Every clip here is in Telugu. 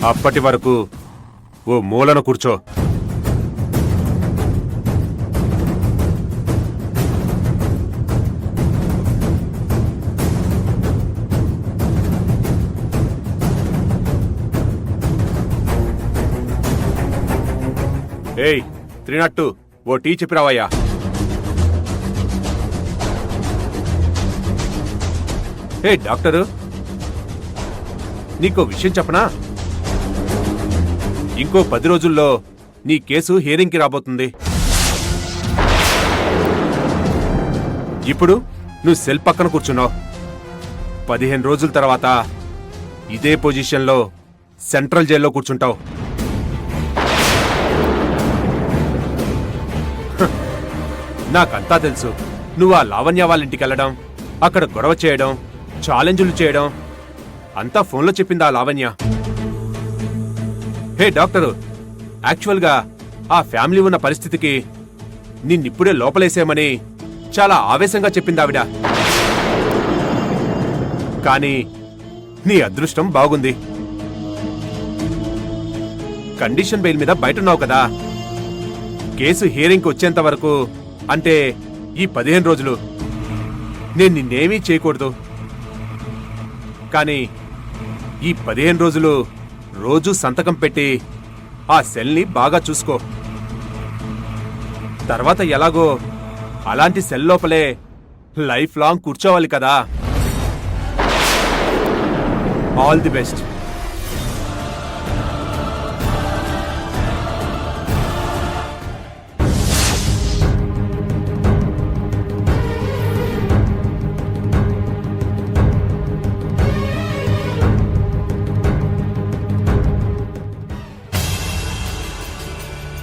అప్పటి వరకు ఓ మూలన కూర్చో. ఏయ్ 302 ఓ టీ చెప్పిరావయ్యా. ఏ డాక్టరు, నీకో విషయం చెప్పనా? ఇంకో 10 రోజుల్లో నీ కేసు హియరింగ్కి రాబోతుంది. ఇప్పుడు నువ్వు సెల్ పక్కన కూర్చున్నావు. 15 రోజుల తర్వాత ఇదే పొజిషన్లో సెంట్రల్ జైల్లో కూర్చుంటావు. నాకంతా తెలుసు. నువ్వు ఆ లావణ్య వాళ్ళ ఇంటికి వెళ్ళడం, అక్కడ గొడవ చేయడం, ఛాలెంజులు చేయడం అంతా ఫోన్లో చెప్పింది ఆ లావణ్య. హే డాక్టరు, యాక్చువల్గా ఆ ఫ్యామిలీ ఉన్న పరిస్థితికి నిన్నిప్పుడే లోపలేసేయమని చాలా ఆవేశంగా చెప్పింది ఆవిడ. కానీ నీ అదృష్టం బాగుంది. కండిషన్ బెయిల్ మీద బయటున్నావు కదా. కేసు హియరింగ్కి వచ్చేంత వరకు, అంటే ఈ 15 రోజులు నేను నిన్నేమీ చేయకూడదు. కానీ ఈ 15 రోజులు రోజూ సంతకం పెట్టి ఆ సెల్ని బాగా చూసుకో. తర్వాత ఎలాగో అలాంటి సెల్ లోపలే లైఫ్ లాంగ్ కూర్చోవాలి కదా. All the best.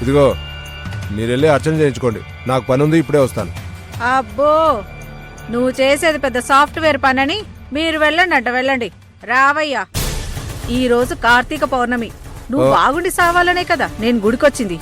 ఇదిగో మీరెళ్ళి అర్చన చేయించుకోండి. నాకు పని ఉంది, ఇప్పుడే వస్తాను. అబ్బో, నువ్వు చేసేది పెద్ద సాఫ్ట్వేర్ పనని మీరు వెళ్ళండి వెళ్ళండి. రావయ్యా, ఈ రోజు కార్తీక పౌర్ణమి. నువ్వు బాగుండి సావాలనే కదా నేను గుడికొచ్చింది.